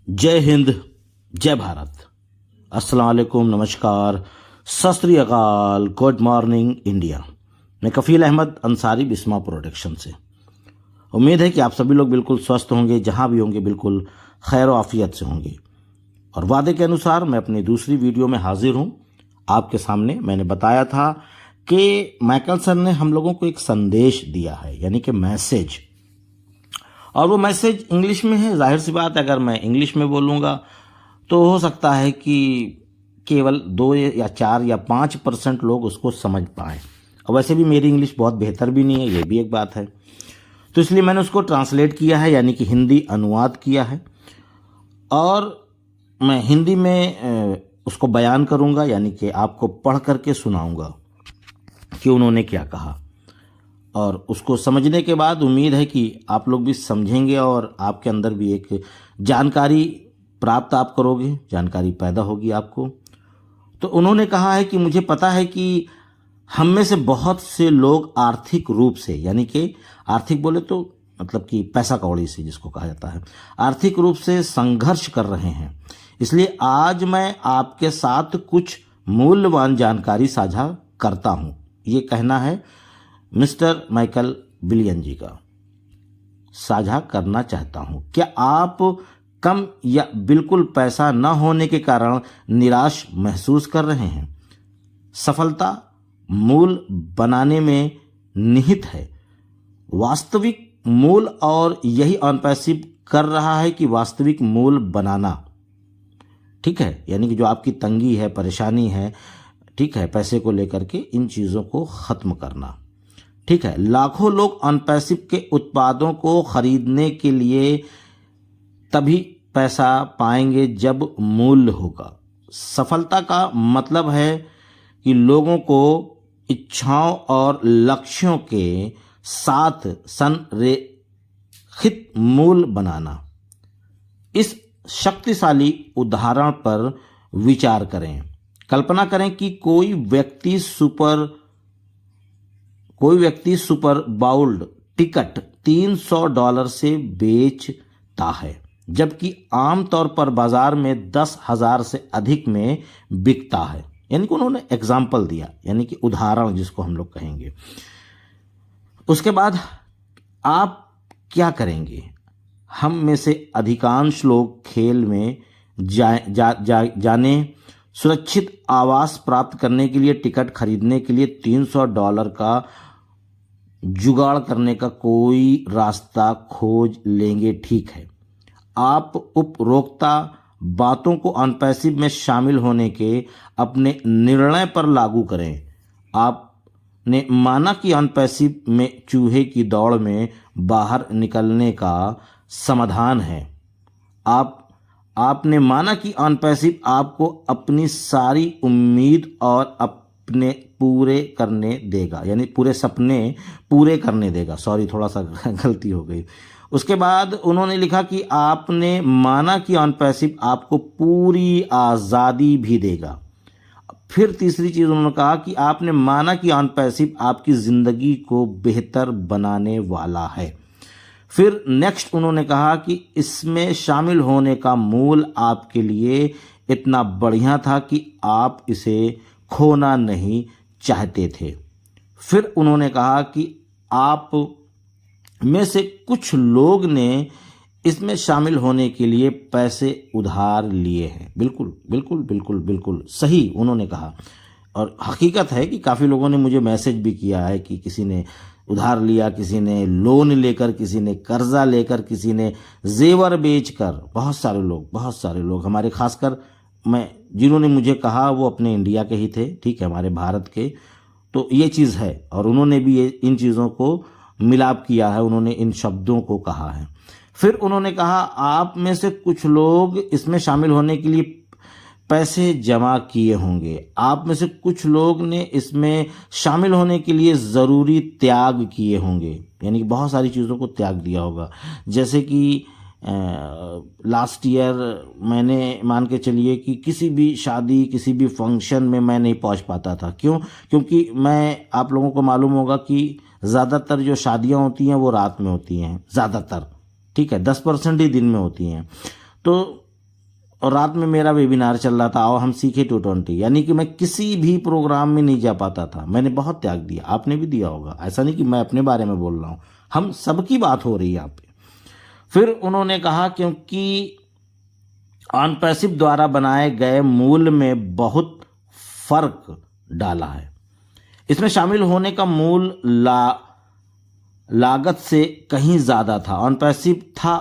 जय हिंद, जय भारत। अस्सलाम वालेकुम, नमस्कार, सत श्री अकाल, गुड मॉर्निंग इंडिया। मैं कफ़ील अहमद अंसारी बिस्मा प्रोडक्शन से। उम्मीद है कि आप सभी लोग बिल्कुल स्वस्थ होंगे, जहां भी होंगे बिल्कुल खैर आफियत से होंगे। और वादे के अनुसार मैं अपनी दूसरी वीडियो में हाजिर हूं आपके सामने। मैंने बताया था कि माइकल सर ने हम लोगों को एक संदेश दिया है, यानी कि मैसेज, और वो मैसेज इंग्लिश में है। जाहिर सी बात है, अगर मैं इंग्लिश में बोलूँगा तो हो सकता है कि केवल 2 या 4 या 5% लोग उसको समझ पाएँ। और वैसे भी मेरी इंग्लिश बहुत बेहतर भी नहीं है, ये भी एक बात है। तो इसलिए मैंने उसको ट्रांसलेट किया है, यानी कि हिंदी अनुवाद किया है, और मैं हिंदी में उसको बयान करूँगा, यानी कि आपको पढ़ करके सुनाऊँगा कि उन्होंने क्या कहा। और उसको समझने के बाद उम्मीद है कि आप लोग भी समझेंगे और आपके अंदर भी एक जानकारी प्राप्त आप करोगे, जानकारी पैदा होगी आपको। तो उन्होंने कहा है कि मुझे पता है कि हम में से बहुत से लोग आर्थिक रूप से, यानी कि आर्थिक बोले तो मतलब कि पैसा कौड़ी से जिसको कहा जाता है, आर्थिक रूप से संघर्ष कर रहे हैं। इसलिए आज मैं आपके साथ कुछ मूल्यवान जानकारी साझा करता हूं। ये कहना है मिस्टर माइकल बिलियन जी का, साझा करना चाहता हूं। क्या आप कम या बिल्कुल पैसा न होने के कारण निराश महसूस कर रहे हैं? सफलता मूल बनाने में निहित है, वास्तविक मूल, और यही ऑन पैसिव कर रहा है कि वास्तविक मूल बनाना। ठीक है, यानी कि जो आपकी तंगी है, परेशानी है, ठीक है, पैसे को लेकर के इन चीज़ों को ख़त्म करना। ठीक है, लाखों लोग अनपैसिव के उत्पादों को खरीदने के लिए तभी पैसा पाएंगे जब मूल्य होगा। सफलता का मतलब है कि लोगों को इच्छाओं और लक्ष्यों के साथ संरेखित मूल्य बनाना। इस शक्तिशाली उदाहरण पर विचार करें। कल्पना करें कि कोई व्यक्ति सुपर बाउल्ड टिकट $300 से बेचता है, जबकि आमतौर पर बाजार में 10,000 से अधिक में बिकता है। यानी कि उन्होंने एग्जाम्पल दिया, यानी कि उदाहरण जिसको हम लोग कहेंगे। उसके बाद आप क्या करेंगे? हम में से अधिकांश लोग खेल में जाने, सुरक्षित आवास प्राप्त करने के लिए, टिकट खरीदने के लिए $300 का जुगाड़ करने का कोई रास्ता खोज लेंगे। ठीक है, आप उपरोक्ता बातों को अनपैसिव में शामिल होने के अपने निर्णय पर लागू करें। आपने माना कि अनपैसिव में चूहे की दौड़ में बाहर निकलने का समाधान है। आपने माना कि अनपैसिव आपको अपनी सारी उम्मीद और अपने पूरे करने देगा, यानी पूरे सपने पूरे करने देगा। सॉरी, थोड़ा सा गलती हो गई। उसके बाद उन्होंने लिखा कि आपने माना कि अनपैसिव आपको पूरी आज़ादी भी देगा। फिर तीसरी चीज़ उन्होंने कहा कि आपने माना कि अनपैसिव आपकी ज़िंदगी को बेहतर बनाने वाला है। फिर नेक्स्ट उन्होंने कहा कि इसमें शामिल होने का मूल आपके लिए इतना बढ़िया था कि आप इसे खोना नहीं चाहते थे। फिर उन्होंने कहा कि आप में से कुछ लोग ने इसमें शामिल होने के लिए पैसे उधार लिए हैं। बिल्कुल बिल्कुल बिल्कुल बिल्कुल सही उन्होंने कहा। और हकीकत है कि काफ़ी लोगों ने मुझे मैसेज भी किया है कि किसी ने उधार लिया, किसी ने लोन लेकर, किसी ने कर्जा लेकर, किसी ने जेवर बेचकर। बहुत सारे लोग हमारे, खासकर मैं जिन्होंने मुझे कहा वो अपने इंडिया के ही थे, ठीक है, हमारे भारत के। तो ये चीज़ है, और उन्होंने भी इन चीज़ों को मिलाप किया है, उन्होंने इन शब्दों को कहा है। फिर उन्होंने कहा आप में से कुछ लोग इसमें शामिल होने के लिए पैसे जमा किए होंगे। आप में से कुछ लोग ने इसमें शामिल होने के लिए ज़रूरी त्याग किए होंगे, यानी कि बहुत सारी चीज़ों को त्याग दिया होगा। जैसे कि लास्ट ईयर मैंने, मान के चलिए कि किसी भी शादी, किसी भी फंक्शन में मैं नहीं पहुंच पाता था। क्यों? क्योंकि मैं, आप लोगों को मालूम होगा कि ज़्यादातर जो शादियां होती हैं वो रात में होती हैं, ज़्यादातर, ठीक है, 10% ही दिन में होती हैं। तो और रात में मेरा वेबिनार चल रहा था, आओ हम सीखे 220, यानी कि मैं किसी भी प्रोग्राम में नहीं जा पाता था। मैंने बहुत त्याग दिया, आपने भी दिया होगा, ऐसा नहीं कि मैं अपने बारे में बोल रहा हूँ, हम सबकी बात हो रही है यहाँ पे। फिर उन्होंने कहा क्योंकि ऑन पैसिव द्वारा बनाए गए मूल में बहुत फर्क डाला है। इसमें शामिल होने का मूल लागत से कहीं ज़्यादा था। ऑन पैसिव था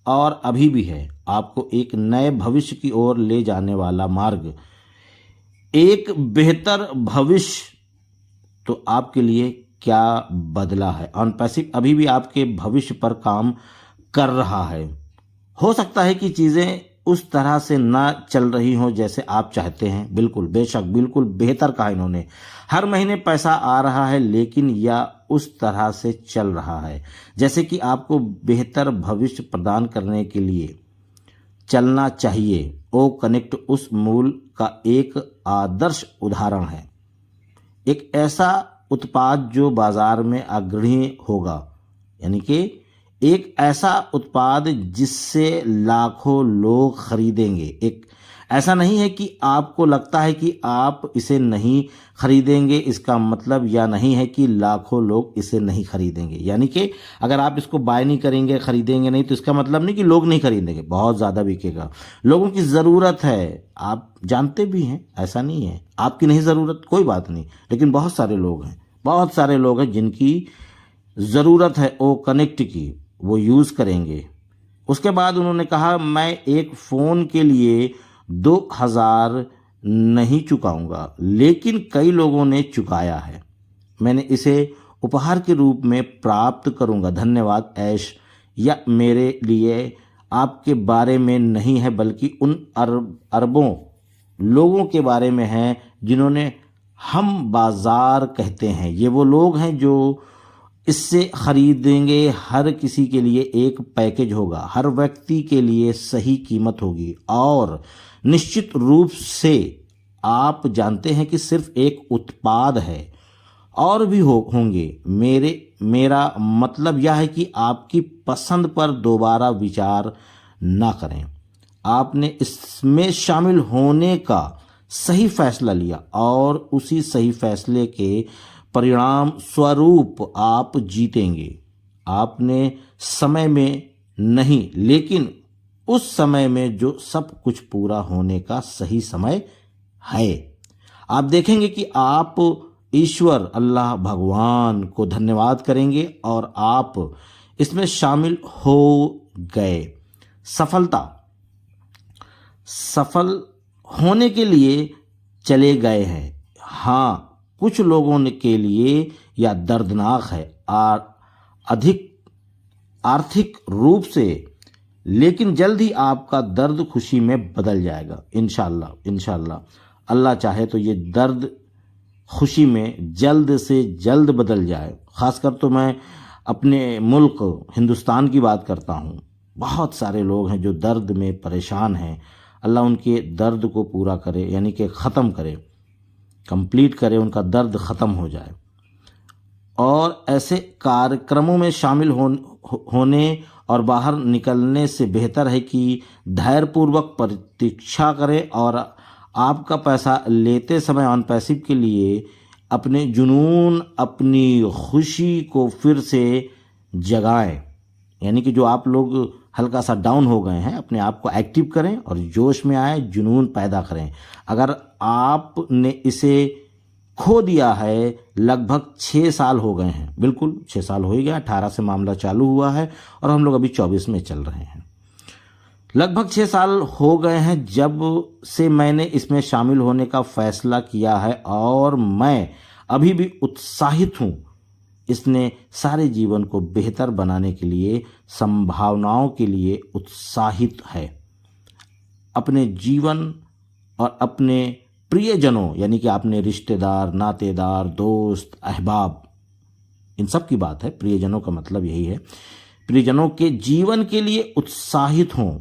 और अभी भी है, आपको एक नए भविष्य की ओर ले जाने वाला मार्ग, एक बेहतर भविष्य। तो आपके लिए क्या बदला है? ऑन पैसिव अभी भी आपके भविष्य पर काम कर रहा है। हो सकता है कि चीज़ें उस तरह से ना चल रही हों जैसे आप चाहते हैं, बिल्कुल, बेशक, बिल्कुल बेहतर कहा इन्होंने। हर महीने पैसा आ रहा है, लेकिन यह उस तरह से चल रहा है जैसे कि आपको बेहतर भविष्य प्रदान करने के लिए चलना चाहिए। ओ कनेक्ट उस मूल का एक आदर्श उदाहरण है, एक ऐसा उत्पाद जो बाजार में अग्रणी होगा, यानी कि एक ऐसा उत्पाद जिससे लाखों लोग खरीदेंगे। एक ऐसा नहीं है कि आपको लगता है कि आप इसे नहीं खरीदेंगे, इसका मतलब यह नहीं है कि लाखों लोग इसे नहीं खरीदेंगे। यानी कि अगर आप इसको बाय नहीं करेंगे, खरीदेंगे नहीं, तो इसका मतलब नहीं कि लोग नहीं खरीदेंगे, बहुत ज़्यादा बिकेगा। लोगों की ज़रूरत है, आप जानते भी हैं, ऐसा नहीं है आपकी नहीं ज़रूरत, कोई बात नहीं, लेकिन बहुत सारे लोग हैं जिनकी ज़रूरत है ओ कनेक्ट की, वो यूज़ करेंगे। उसके बाद उन्होंने कहा, मैं एक फ़ोन के लिए 2000 नहीं चुकाऊंगा, लेकिन कई लोगों ने चुकाया है। मैंने इसे उपहार के रूप में प्राप्त करूंगा। धन्यवाद ऐश। या मेरे लिए आपके बारे में नहीं है, बल्कि उन अरबों लोगों के बारे में है जिन्होंने हम बाजार कहते हैं। ये वो लोग हैं जो इससे खरीदेंगे। हर किसी के लिए एक पैकेज होगा, हर व्यक्ति के लिए सही कीमत होगी, और निश्चित रूप से आप जानते हैं कि सिर्फ एक उत्पाद है, और भी होंगे। मेरा मतलब यह है कि आपकी पसंद पर दोबारा विचार ना करें। आपने इसमें शामिल होने का सही फैसला लिया, और उसी सही फैसले के परिणाम स्वरूप आप जीतेंगे। आपने समय में नहीं, लेकिन उस समय में जो सब कुछ पूरा होने का सही समय है। आप देखेंगे कि आप ईश्वर, अल्लाह, भगवान को धन्यवाद करेंगे और आप इसमें शामिल हो गए। सफल होने के लिए चले गए हैं। हाँ, कुछ लोगों के लिए यह दर्दनाक है, अधिक आर्थिक रूप से, लेकिन जल्द ही आपका दर्द खुशी में बदल जाएगा, इंशाल्लाह। अल्लाह चाहे तो ये दर्द खुशी में जल्द से जल्द बदल जाए। खासकर तो मैं अपने मुल्क हिंदुस्तान की बात करता हूँ। बहुत सारे लोग हैं जो दर्द में परेशान हैं। अल्लाह उनके दर्द को पूरा करे, यानी कि ख़त्म करे, कंप्लीट करे, उनका दर्द ख़त्म हो जाए। और ऐसे कार्यक्रमों में शामिल होने और बाहर निकलने से बेहतर है कि धैर्यपूर्वक प्रतीक्षा करें और आपका पैसा लेते समय ऑन पैसिव के लिए अपने जुनून, अपनी खुशी को फिर से जगाएं। यानी कि जो आप लोग हल्का सा डाउन हो गए हैं, अपने आप को एक्टिव करें और जोश में आए, जुनून पैदा करें। अगर आपने इसे खो दिया है, लगभग 6 साल हो गए हैं, बिल्कुल 6 साल हो ही गया, 18 से मामला चालू हुआ है और हम लोग अभी 24 में चल रहे हैं। लगभग 6 साल हो गए हैं जब से मैंने इसमें शामिल होने का फैसला किया है, और मैं अभी भी उत्साहित हूँ। इसने सारे जीवन को बेहतर बनाने के लिए, संभावनाओं के लिए उत्साहित है। अपने जीवन और अपने प्रियजनों, यानी कि अपने रिश्तेदार, नातेदार, दोस्त, अहबाब, इन सब की बात है। प्रियजनों का मतलब यही है, प्रियजनों के जीवन के लिए उत्साहित हों।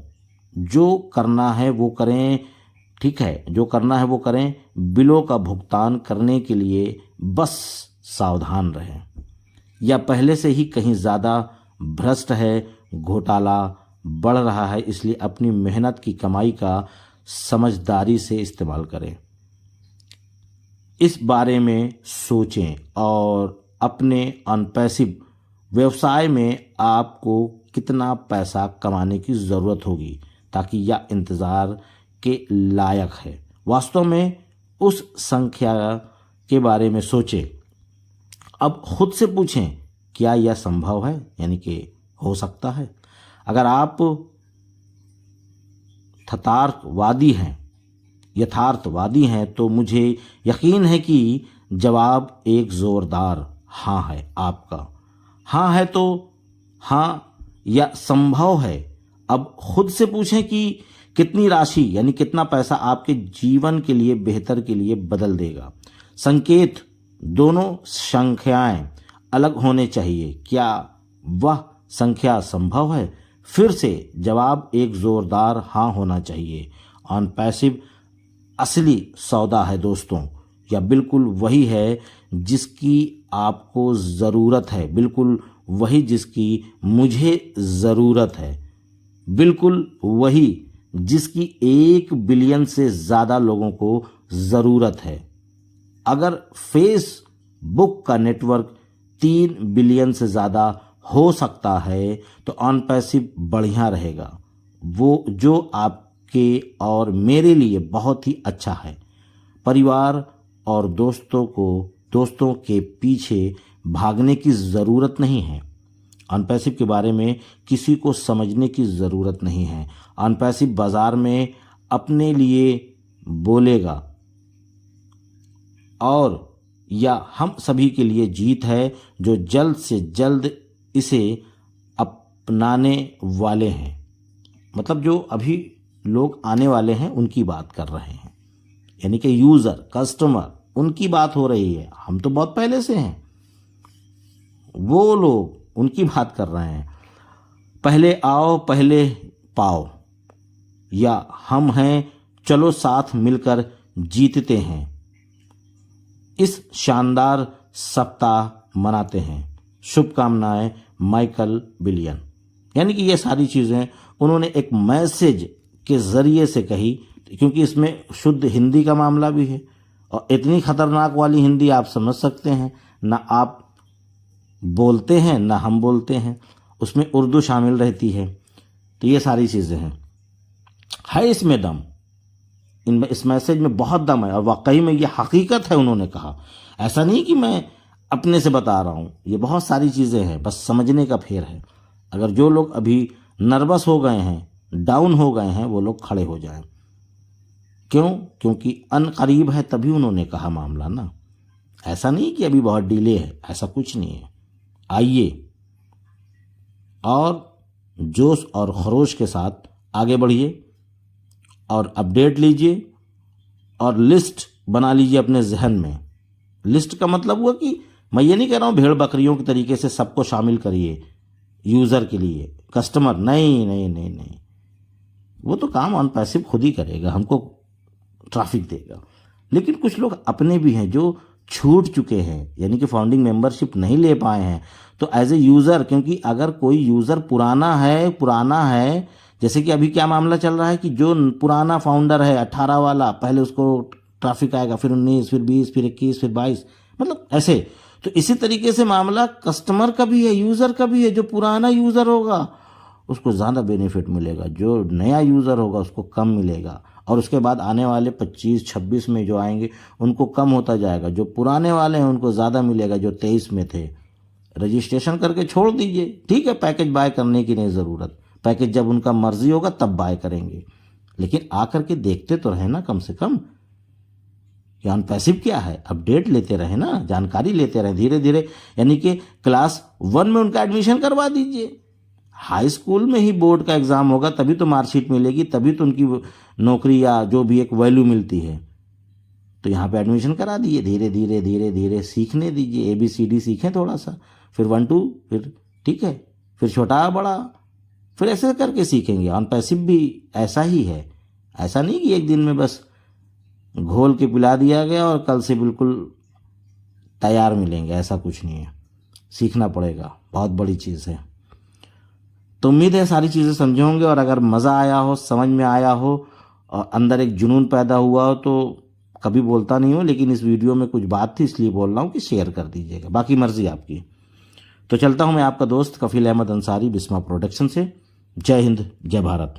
जो करना है वो करें, ठीक है, जो करना है वो करें। बिलों का भुगतान करने के लिए बस सावधान रहें, या पहले से ही कहीं ज़्यादा भ्रष्ट है, घोटाला बढ़ रहा है, इसलिए अपनी मेहनत की कमाई का समझदारी से इस्तेमाल करें। इस बारे में सोचें और अपने अनपैसिव व्यवसाय में आपको कितना पैसा कमाने की ज़रूरत होगी ताकि यह इंतज़ार के लायक है। वास्तव में उस संख्या के बारे में सोचें। अब खुद से पूछें, क्या यह संभव है, यानी कि हो सकता है। अगर आप यथार्थवादी हैं तो मुझे यकीन है कि जवाब एक ज़ोरदार हाँ है आपका। हाँ है तो हाँ, यह संभव है। अब खुद से पूछें कि कितनी राशि यानी कितना पैसा आपके जीवन के लिए बेहतर के लिए बदल देगा। संकेत, दोनों संख्याएं अलग होने चाहिए। क्या वह संख्या संभव है? फिर से जवाब एक जोरदार हाँ होना चाहिए। ऑन पैसिव असली सौदा है दोस्तों, या बिल्कुल वही है जिसकी आपको ज़रूरत है, बिल्कुल वही जिसकी मुझे ज़रूरत है, बिल्कुल वही जिसकी 1 बिलियन से ज़्यादा लोगों को ज़रूरत है। अगर फेसबुक का नेटवर्क 3 बिलियन से ज़्यादा हो सकता है तो ऑन पैसिव बढ़िया रहेगा, वो जो आपके और मेरे लिए बहुत ही अच्छा है। परिवार और दोस्तों के पीछे भागने की ज़रूरत नहीं है। अनपैसिव के बारे में किसी को समझने की ज़रूरत नहीं है। अनपैसिव बाज़ार में अपने लिए बोलेगा और या हम सभी के लिए जीत है जो जल्द से जल्द इसे अपनाने वाले हैं। मतलब जो अभी लोग आने वाले हैं उनकी बात कर रहे हैं, यानी कि यूज़र, कस्टमर, उनकी बात हो रही है। हम तो बहुत पहले से हैं, वो लोग उनकी बात कर रहे हैं। पहले आओ पहले पाओ, या हम हैं चलो साथ मिलकर जीतते हैं। इस शानदार सप्ताह मनाते हैं। शुभकामनाएं, माइकल बिलियन। यानी कि ये सारी चीज़ें उन्होंने एक मैसेज के ज़रिए से कही, क्योंकि इसमें शुद्ध हिंदी का मामला भी है और इतनी खतरनाक वाली हिंदी आप समझ सकते हैं ना, आप बोलते हैं ना हम बोलते हैं, उसमें उर्दू शामिल रहती है। तो ये सारी चीज़ें हैं, है इसमें दम, इस मैसेज में बहुत दम है और वाकई में ये हकीकत है। उन्होंने कहा, ऐसा नहीं कि मैं अपने से बता रहा हूँ, ये बहुत सारी चीज़ें हैं, बस समझने का फेर है। अगर जो लोग अभी नर्वस हो गए हैं, डाउन हो गए हैं, वो लोग खड़े हो जाएं। क्यों? क्योंकि अन करीब है तभी उन्होंने कहा मामला ना, ऐसा नहीं कि अभी बहुत डिले है, ऐसा कुछ नहीं है। आइए और जोश और खरोश के साथ आगे बढ़िए और अपडेट लीजिए और लिस्ट बना लीजिए अपने जहन में। लिस्ट का मतलब हुआ कि मैं ये नहीं कह रहा हूँ भेड़ बकरियों के तरीके से सबको शामिल करिए यूज़र के लिए, कस्टमर नहीं नहीं नहीं नहीं, वो तो काम ऑन पैसिव खुद ही करेगा, हमको ट्रैफिक देगा। लेकिन कुछ लोग अपने भी हैं जो छूट चुके हैं, यानी कि फाउंडिंग मेंबरशिप नहीं ले पाए हैं, तो एज ए यूज़र, क्योंकि अगर कोई यूज़र पुराना है, जैसे कि अभी क्या मामला चल रहा है कि जो पुराना फाउंडर है 18 वाला, पहले उसको ट्रैफिक आएगा, फिर 19, फिर 20, फिर 21, फिर 22, मतलब ऐसे। तो इसी तरीके से मामला कस्टमर का भी है, यूज़र का भी है। जो पुराना यूज़र होगा उसको ज़्यादा बेनिफिट मिलेगा, जो नया यूज़र होगा उसको कम मिलेगा, और उसके बाद आने वाले 25-26 में जो आएंगे उनको कम होता जाएगा। जो पुराने वाले हैं उनको ज़्यादा मिलेगा, जो 23 में थे। रजिस्ट्रेशन करके छोड़ दीजिए, ठीक है, पैकेज बाय करने की नहीं ज़रूरत, पैकेज जब उनका मर्जी होगा तब बाय करेंगे, लेकिन आकर के देखते तो रहे ना कम से कम। ऑन पैसिव क्या है, अपडेट लेते रहे ना, जानकारी लेते रहे धीरे धीरे। यानी कि क्लास 1 में उनका एडमिशन करवा दीजिए, हाई स्कूल में ही बोर्ड का एग्ज़ाम होगा तभी तो मार्कशीट मिलेगी, तभी तो उनकी नौकरी या जो भी एक वैल्यू मिलती है। तो यहाँ पे एडमिशन करा दीजिए, धीरे धीरे धीरे धीरे सीखने दीजिए, ABCD सीखें थोड़ा सा, फिर 1 2, फिर ठीक है, फिर छोटा बड़ा, फिर ऐसे करके सीखेंगे। ऑन पैसिव भी ऐसा ही है, ऐसा नहीं कि एक दिन में बस घोल के पिला दिया गया और कल से बिल्कुल तैयार मिलेंगे, ऐसा कुछ नहीं है। सीखना पड़ेगा, बहुत बड़ी चीज़ है। तो उम्मीद है सारी चीज़ें समझे होंगे, और अगर मज़ा आया हो, समझ में आया हो और अंदर एक जुनून पैदा हुआ हो, तो कभी बोलता नहीं हूँ, लेकिन इस वीडियो में कुछ बात थी इसलिए बोल रहा हूँ कि शेयर कर दीजिएगा, बाकी मर्जी आपकी। तो चलता हूँ मैं आपका दोस्त कफील अहमद अंसारी बिस्मा प्रोडक्शन से। जय हिंद, जय भारत।